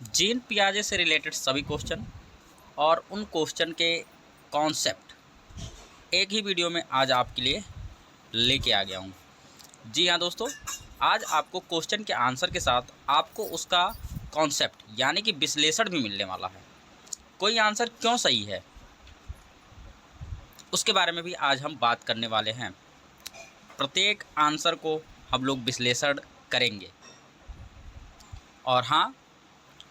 Gene पियाजे से related सभी question और उन क्वेश्चन के कॉन्सेप्ट एक ही वीडियो में आज आपके लिए लेके आ गया हूँ। जी हाँ दोस्तों, आज आपको क्वेश्चन के आंसर के साथ आपको उसका कॉन्सेप्ट यानी कि विश्लेषण भी मिलने वाला है। कोई आंसर क्यों सही है उसके बारे में भी आज हम बात करने वाले हैं। प्रत्येक आंसर को हम लोग विश्लेषण करेंगे और हाँ,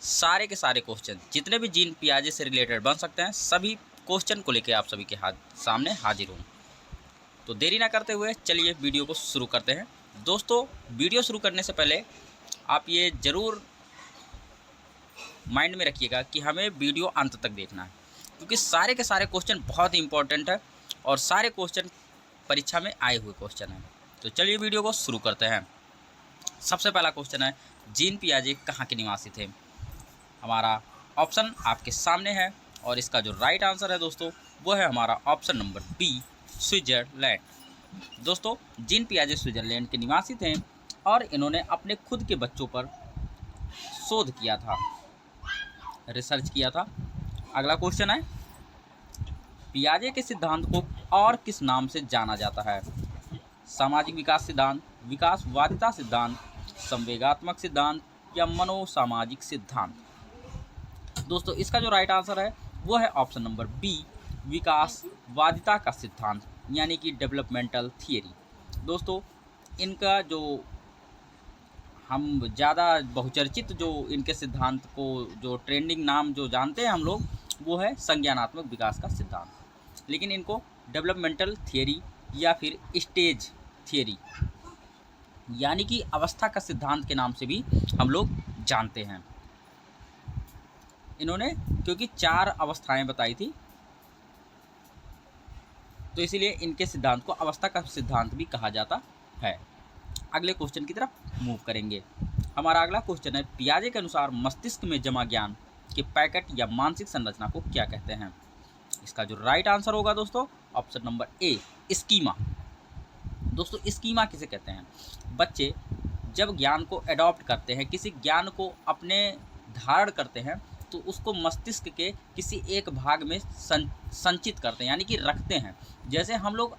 सारे के सारे क्वेश्चन जितने भी जीन पियाजे से रिलेटेड बन सकते हैं सभी क्वेश्चन को लेकर आप सभी के सामने हाजिर हूँ। तो देरी ना करते हुए चलिए वीडियो को शुरू करते हैं। दोस्तों, वीडियो शुरू करने से पहले आप ये ज़रूर माइंड में रखिएगा कि हमें वीडियो अंत तक देखना है, क्योंकि सारे के सारे क्वेश्चन बहुत ही इंपॉर्टेंट है और सारे क्वेश्चन परीक्षा में आए हुए क्वेश्चन हैं। तो चलिए वीडियो को शुरू करते हैं। सबसे पहला क्वेश्चन है, जीन पियाजे कहाँ के निवासी थे। हमारा ऑप्शन आपके सामने है और इसका जो राइट आंसर है दोस्तों वो है हमारा ऑप्शन नंबर बी, स्विट्ज़रलैंड। दोस्तों, जीन पियाजे स्विट्ज़रलैंड के निवासी थे और इन्होंने अपने खुद के बच्चों पर शोध किया था, रिसर्च किया था। अगला क्वेश्चन है, पियाजे के सिद्धांत को और किस नाम से जाना जाता है। सामाजिक विकास सिद्धांत, विकासवादिता सिद्धांत, संवेगात्मक सिद्धांत या मनोसामाजिक सिद्धांत। दोस्तों, इसका जो राइट आंसर है वो है ऑप्शन नंबर बी, विकासवादिता का सिद्धांत यानी कि डेवलपमेंटल थियरी। दोस्तों, इनका जो हम ज़्यादा बहुचर्चित जो इनके सिद्धांत को जो ट्रेंडिंग नाम जो जानते हैं हम लोग वो है संज्ञानात्मक विकास का सिद्धांत, लेकिन इनको डेवलपमेंटल थियरी या फिर स्टेज थियरी यानी कि अवस्था का सिद्धांत के नाम से भी हम लोग जानते हैं। इन्होंने क्योंकि 4 अवस्थाएं बताई थी तो इसीलिए इनके सिद्धांत को अवस्था का सिद्धांत भी कहा जाता है। अगले क्वेश्चन की तरफ मूव करेंगे। हमारा अगला क्वेश्चन है, पियाजे के अनुसार मस्तिष्क में जमा ज्ञान के पैकेट या मानसिक संरचना को क्या कहते हैं। इसका जो राइट आंसर होगा दोस्तों ऑप्शन नंबर ए, स्कीमा। दोस्तों, स्कीमा किसे कहते हैं। बच्चे जब ज्ञान को एडॉप्ट करते हैं, किसी ज्ञान को अपने धारण करते हैं तो उसको मस्तिष्क के किसी एक भाग में संचित करते हैं यानी कि रखते हैं। जैसे हम लोग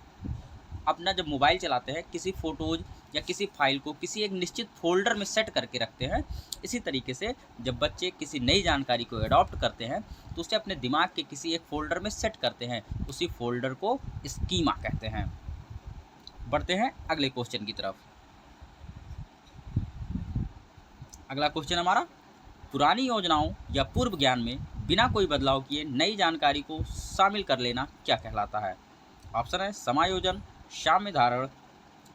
अपना जब मोबाइल चलाते हैं किसी फ़ोटोज़ या किसी फाइल को किसी एक निश्चित फ़ोल्डर में सेट करके रखते हैं, इसी तरीके से जब बच्चे किसी नई जानकारी को एडॉप्ट करते हैं तो उसे अपने दिमाग के किसी एक फ़ोल्डर में सेट करते हैं। उसी फ़ोल्डर को स्कीमा कहते हैं। बढ़ते हैं अगले क्वेश्चन की तरफ। अगला क्वेश्चन हमारा, पुरानी योजनाओं या पूर्व ज्ञान में बिना कोई बदलाव किए नई जानकारी को शामिल कर लेना क्या कहलाता है। ऑप्शन है समायोजन, साम्य धारण,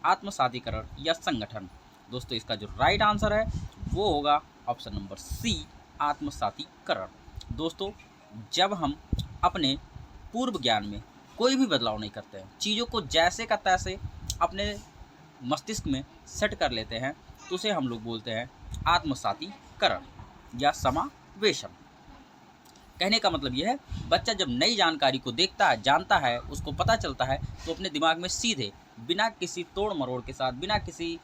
आत्मसातीकरण या संगठन। दोस्तों, इसका जो राइट आंसर है वो होगा ऑप्शन नंबर सी, आत्मसातीकरण। दोस्तों, जब हम अपने पूर्व ज्ञान में कोई भी बदलाव नहीं करते हैं, चीज़ों को जैसे का तैसे अपने मस्तिष्क में सेट कर लेते हैं तो उसे हम लोग बोलते हैं आत्मसातीकरण या समावेशन। कहने का मतलब यह है, बच्चा जब नई जानकारी को देखता है, जानता है, उसको पता चलता है तो अपने दिमाग में सीधे बिना किसी तोड़ मरोड़ के साथ, बिना किसी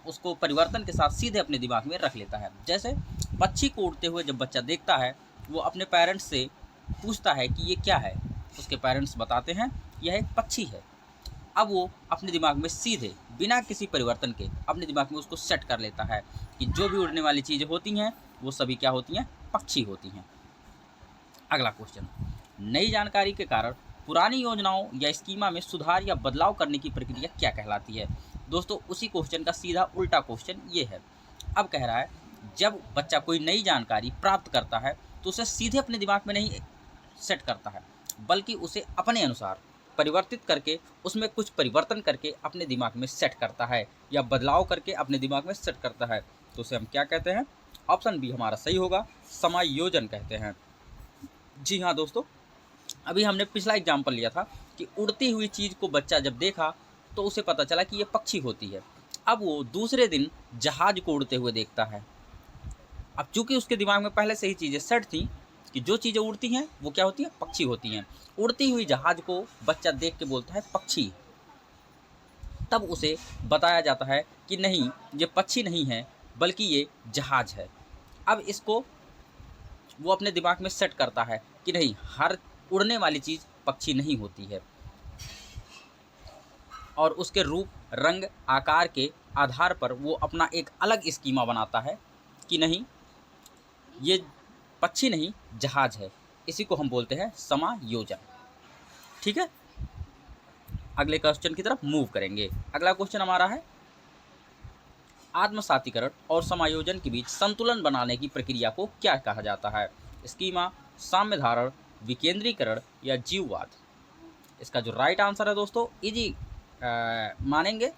उसको परिवर्तन के साथ सीधे अपने दिमाग में रख लेता है। जैसे पक्षी को उड़ते हुए जब बच्चा देखता है वो अपने पेरेंट्स से पूछता है कि ये क्या है, उसके पेरेंट्स बताते हैं यह एक पक्षी है। अब वो अपने दिमाग में सीधे बिना किसी परिवर्तन के अपने दिमाग में उसको सेट कर लेता है कि जो भी उड़ने वाली चीज़ें होती हैं वो सभी क्या होती हैं, पक्षी होती हैं। अगला क्वेश्चन, नई जानकारी के कारण पुरानी योजनाओं या स्कीमा में सुधार या बदलाव करने की प्रक्रिया क्या कहलाती है। दोस्तों, उसी क्वेश्चन का सीधा उल्टा क्वेश्चन ये है। अब कह रहा है, जब बच्चा कोई नई जानकारी प्राप्त करता है तो उसे सीधे अपने दिमाग में नहीं सेट करता है, बल्कि उसे अपने अनुसार परिवर्तित करके उसमें कुछ परिवर्तन करके अपने दिमाग में सेट करता है या बदलाव करके अपने दिमाग में सेट करता है। तो उसे हम क्या कहते हैं। ऑप्शन बी हमारा सही होगा, समायोजन कहते हैं। जी हाँ दोस्तों, अभी हमने पिछला एग्जाम्पल लिया था कि उड़ती हुई चीज़ को बच्चा जब देखा तो उसे पता चला कि ये पक्षी होती है। अब वो दूसरे दिन जहाज को उड़ते हुए देखता है। अब चूंकि उसके दिमाग में पहले से ही चीज़ें सेट थी कि जो चीज़ें उड़ती हैं वो क्या होती हैं, पक्षी होती हैं। उड़ती हुई जहाज को बच्चा देख के बोलता है पक्षी। तब उसे बताया जाता है कि नहीं, ये पक्षी नहीं है बल्कि ये जहाज है। अब इसको वो अपने दिमाग में सेट करता है कि नहीं, हर उड़ने वाली चीज़ पक्षी नहीं होती है, और उसके रूप, रंग, आकार के आधार पर वो अपना एक अलग स्कीमा बनाता है कि नहीं, ये पक्षी नहीं, जहाज है। इसी को हम बोलते हैं समायोजन। ठीक है, अगले क्वेश्चन की तरफ मूव करेंगे। अगला क्वेश्चन हमारा है, आत्मसातीकरण और समायोजन के बीच संतुलन बनाने की प्रक्रिया को क्या कहा जाता है? स्कीमा, साम्य धारण, विकेंद्रीकरण या जीववाद? इसका जो राइट आंसर है दोस्तों, इजी मानेंगे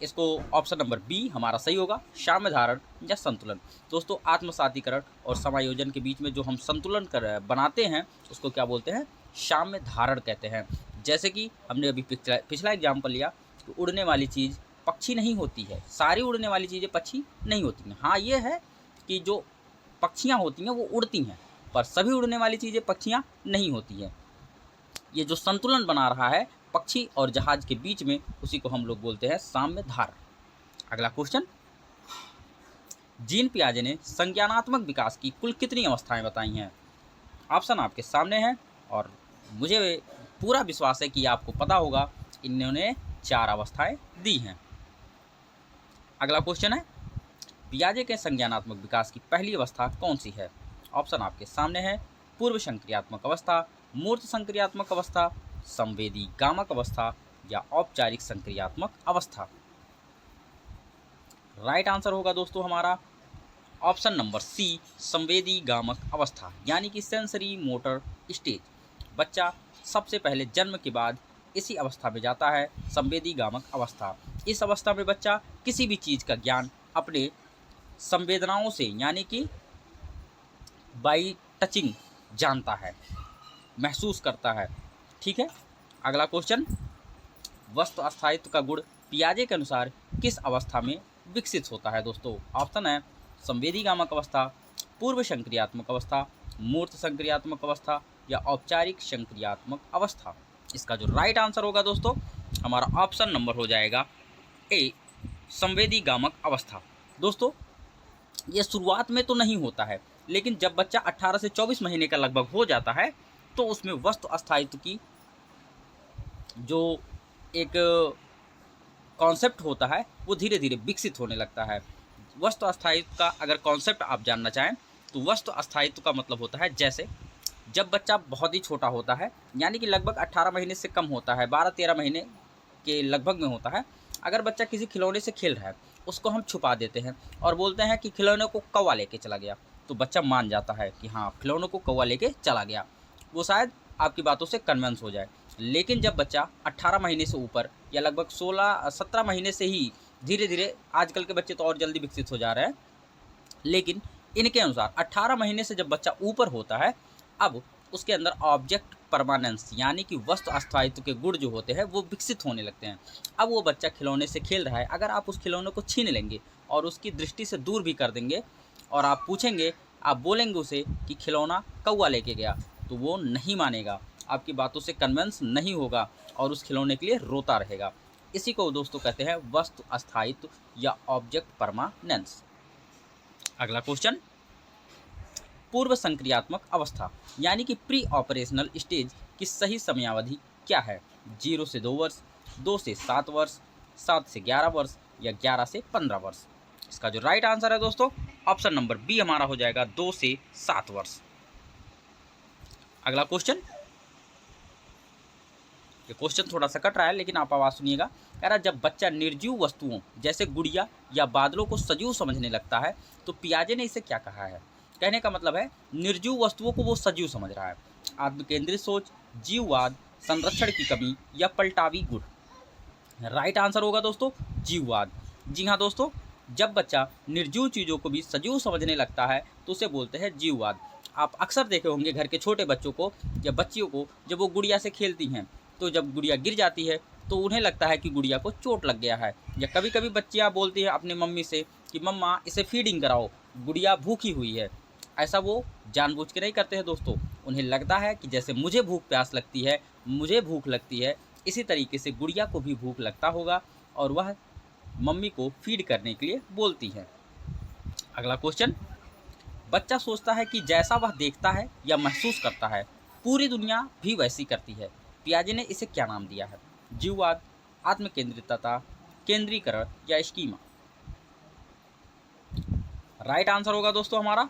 इसको, ऑप्शन नंबर बी हमारा सही होगा, साम्य धारण या संतुलन। दोस्तों, आत्मसातीकरण और समायोजन के बीच में जो हम संतुलन बनाते हैं उसको क्या बोलते हैं? साम्य धारण कहते हैं। जैसे कि हमने अभी पिछला एग्जाम्पल लिया कि उड़ने वाली चीज़ पक्षी नहीं होती है, सारी उड़ने वाली चीज़ें पक्षी नहीं होती हैं। हाँ, ये है कि जो पक्षियाँ होती हैं वो उड़ती हैं, पर सभी उड़ने वाली चीज़ें पक्षियाँ नहीं होती हैं। ये जो संतुलन बना रहा है पक्षी और जहाज के बीच में, उसी को हम लोग बोलते हैं साम्य धारण। अगला क्वेश्चन, जीन पियाजे ने संज्ञानात्मक विकास की कुल कितनी अवस्थाएं बताई हैं? ऑप्शन आपके सामने है और मुझे पूरा विश्वास है कि आपको पता होगा, इन्होंने 4 अवस्थाएं दी हैं। अगला क्वेश्चन है, पियाजे के संज्ञानात्मक विकास की पहली अवस्था कौन सी है? ऑप्शन आपके सामने है, पूर्व संक्रियात्मक अवस्था, मूर्त संक्रियात्मक अवस्था, संवेदी गामक अवस्था या औपचारिक संक्रियात्मक अवस्था? राइट आंसर होगा दोस्तों हमारा ऑप्शन नंबर सी, संवेदी गामक अवस्था, यानी कि सेंसरी मोटर स्टेज। बच्चा सबसे पहले जन्म के बाद इसी अवस्था में जाता है, संवेदी गामक अवस्था। इस अवस्था में बच्चा किसी भी चीज़ का ज्ञान अपने संवेदनाओं से, यानी कि बाई टचिंग जानता है, महसूस करता है। ठीक है, अगला क्वेश्चन, वस्तु अस्थायित्व का गुण पियाजे के अनुसार किस अवस्था में विकसित होता है? दोस्तों, ऑप्शन है, संवेदी गामक अवस्था, पूर्व संक्रियात्मक अवस्था, मूर्त संक्रियात्मक अवस्था या औपचारिक संक्रियात्मक अवस्था? इसका जो राइट आंसर होगा दोस्तों हमारा ऑप्शन नंबर हो जाएगा ए, संवेदी गामक अवस्था। दोस्तों, ये शुरुआत में तो नहीं होता है, लेकिन जब बच्चा 18 से 24 महीने का लगभग हो जाता है तो उसमें वस्तु अस्थायित्व की जो एक कॉन्सेप्ट होता है वो धीरे धीरे विकसित होने लगता है। वस्तु अस्थायित्व का अगर कॉन्सेप्ट आप जानना चाहें तो वस्तु अस्थायित्व का मतलब होता है, जैसे जब बच्चा बहुत ही छोटा होता है, यानी कि लगभग 18 महीने से कम होता है, 12-13 महीने के लगभग में होता है, अगर बच्चा किसी खिलौने से खेल रहा है, उसको हम छुपा देते हैं और बोलते हैं कि खिलौने को कौवा लेके चला गया, तो बच्चा मान जाता है कि हाँ, खिलौने को कौवा लेके चला गया। वो शायद आपकी बातों से कन्विंस हो जाए। लेकिन जब बच्चा 18 महीने से ऊपर या लगभग 16-17 महीने से ही धीरे धीरे, आजकल के बच्चे तो और जल्दी विकसित हो जा रहे हैं, लेकिन इनके अनुसार 18 महीने से जब बच्चा ऊपर होता है, अब उसके अंदर ऑब्जेक्ट परमानेंस, यानी कि वस्तु अस्थायित्व के गुण जो होते हैं वो विकसित होने लगते हैं। अब वो बच्चा खिलौने से खेल रहा है, अगर आप उस खिलौने को छीन लेंगे और उसकी दृष्टि से दूर भी कर देंगे और आप पूछेंगे, आप बोलेंगे उसे कि खिलौना कौवा लेके गया, तो वो नहीं मानेगा, आपकी बातों से कन्विंस नहीं होगा और उस खिलौने के लिए रोता रहेगा। इसी को दोस्तों कहते हैं वस्तु अस्थायित्व या ऑब्जेक्ट परमानेंस। अगला क्वेश्चन, पूर्व संक्रियात्मक अवस्था यानी कि प्री ऑपरेशनल स्टेज की सही समयावधि क्या है? 0 से 2 वर्ष, 2 से 7 वर्ष, 7 से 11 वर्ष या 11 से 15 वर्ष? इसका जो राइट आंसर है दोस्तों ऑप्शन नंबर बी हमारा हो जाएगा 2 से 7 वर्ष। अगला क्वेश्चन, ये क्वेश्चन थोड़ा सा कट रहा है लेकिन आप आवाज़ सुनिएगा। कह रहा, जब बच्चा निर्जीव वस्तुओं जैसे गुड़िया या बादलों को सजीव समझने लगता है तो पियाजे ने इसे क्या कहा है? कहने का मतलब है निर्जीव वस्तुओं को वो सजीव समझ रहा है। आत्मकेंद्रित सोच, जीववाद, संरक्षण की कमी या पलटावी गुण? राइट आंसर होगा दोस्तों जीववाद। जी हाँ दोस्तों, जब बच्चा निर्जीव चीज़ों को भी सजीव समझने लगता है तो उसे बोलते हैं जीववाद। आप अक्सर देखे होंगे घर के छोटे बच्चों को या बच्चियों को, जब वो गुड़िया से खेलती हैं तो जब गुड़िया गिर जाती है तो उन्हें लगता है कि गुड़िया को चोट लग गया है। या कभी कभी बच्चियाँ बोलती हैं अपनी मम्मी से कि मम्मा इसे फीडिंग कराओ, गुड़िया भूखी हुई है। ऐसा वो जानबूझ के नहीं करते हैं दोस्तों, उन्हें लगता है कि जैसे मुझे भूख प्यास लगती है, मुझे भूख लगती है, इसी तरीके से गुड़िया को भी भूख लगता होगा और वह मम्मी को फीड करने के लिए बोलती है। अगला क्वेश्चन, बच्चा सोचता है कि जैसा वह देखता है या महसूस करता है पूरी दुनिया भी वैसी करती है। पियाजे ने इसे क्या नाम दिया है? जीववाद, आत्मकेंद्रितता, केंद्रीकरण या स्कीमा? राइट आंसर होगा दोस्तों हमारा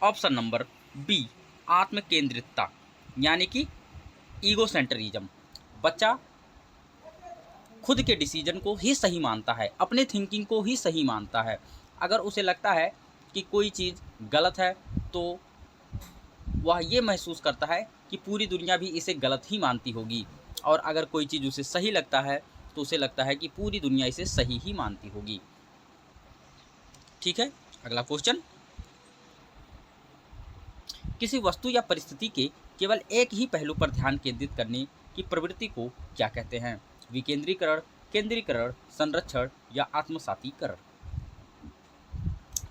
ऑप्शन नंबर बी, आत्मकेंद्रितता, यानी कि ईगोसेंट्रिज्म। बच्चा खुद के डिसीजन को ही सही मानता है, अपने थिंकिंग को ही सही मानता है। अगर उसे लगता है कि कोई चीज़ गलत है तो वह ये महसूस करता है कि पूरी दुनिया भी इसे गलत ही मानती होगी, और अगर कोई चीज़ उसे सही लगता है तो उसे लगता है कि पूरी दुनिया इसे सही ही मानती होगी। ठीक है, अगला क्वेश्चन। किसी वस्तु या परिस्थिति के केवल एक ही पहलू पर ध्यान केंद्रित करने की प्रवृत्ति को क्या कहते हैं? विकेंद्रीकरण, केंद्रीकरण, संरक्षण या आत्मसातीकरण?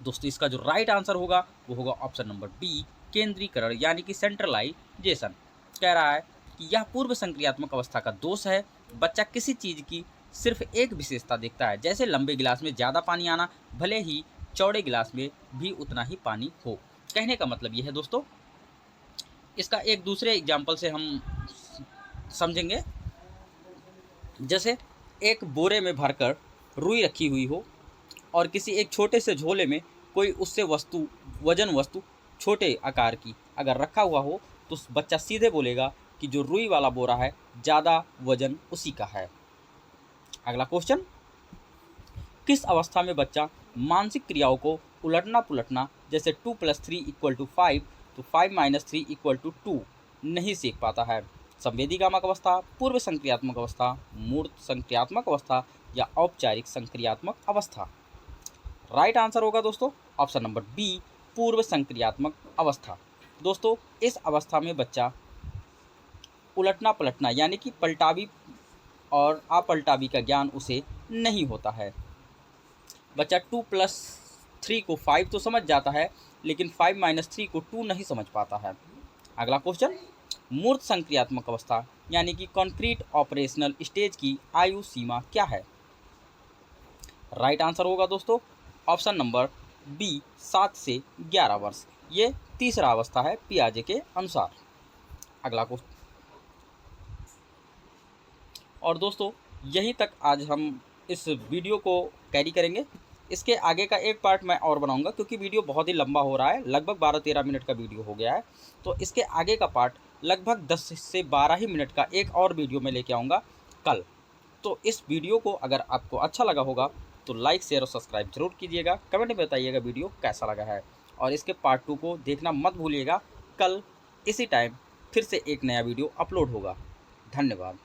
दोस्तों इसका जो राइट आंसर होगा वो होगा ऑप्शन नंबर बी, केंद्रीकरण, यानी कि सेंट्रलाइजेशन। कह रहा है कि यह पूर्व संक्रियात्मक अवस्था का दोष है। बच्चा किसी चीज़ की सिर्फ एक विशेषता देखता है, जैसे लंबे गिलास में ज़्यादा पानी आना, भले ही चौड़े गिलास में भी उतना ही पानी हो। कहने का मतलब यह है दोस्तों, इसका एक दूसरे एग्जाम्पल से हम समझेंगे। जैसे एक बोरे में भरकर रुई रखी हुई हो और किसी एक छोटे से झोले में कोई उससे वजन वस्तु छोटे आकार की अगर रखा हुआ हो तो बच्चा सीधे बोलेगा कि जो रुई वाला बोरा है ज़्यादा वजन उसी का है। अगला क्वेश्चन। किस अवस्था में बच्चा मानसिक क्रियाओं को उलटना पुलटना, जैसे 2 + 3 = 5 तो 5 - 3 = 2 नहीं सीख पाता है? संवेदीगामक अवस्था, पूर्व संक्रियात्मक अवस्था, मूर्त संक्रियात्मक अवस्था या औपचारिक संक्रियात्मक अवस्था? राइट आंसर होगा दोस्तों ऑप्शन नंबर बी, पूर्व संक्रियात्मक अवस्था। दोस्तों इस अवस्था में बच्चा उलटना पलटना यानी कि पलटावी और अपलटावी का ज्ञान उसे नहीं होता है। बच्चा 2 + 3 को 5 तो समझ जाता है, लेकिन 5 - 3 को 2 नहीं समझ पाता है। अगला क्वेश्चन। मूर्त संक्रियात्मक अवस्था यानी कि कॉन्क्रीट ऑपरेशनल स्टेज की आयु सीमा क्या है? राइट आंसर होगा दोस्तों ऑप्शन नंबर बी, 7 से 11 वर्ष। ये तीसरा अवस्था है पियाजे के अनुसार। अगला क्वेश्चन। और दोस्तों यहीं तक आज हम इस वीडियो को कैरी करेंगे। इसके आगे का एक पार्ट मैं और बनाऊंगा, क्योंकि वीडियो बहुत ही लंबा हो रहा है, लगभग 12-13 मिनट का वीडियो हो गया है। तो इसके आगे का पार्ट लगभग 10 से 12 ही मिनट का एक और वीडियो में लेके आऊँगा कल। तो इस वीडियो को अगर आपको अच्छा लगा होगा तो लाइक, शेयर और सब्सक्राइब जरूर कीजिएगा। कमेंट में बताइएगा वीडियो कैसा लगा है, और इसके पार्ट 2 को देखना मत भूलिएगा। कल इसी टाइम फिर से एक नया वीडियो अपलोड होगा। धन्यवाद।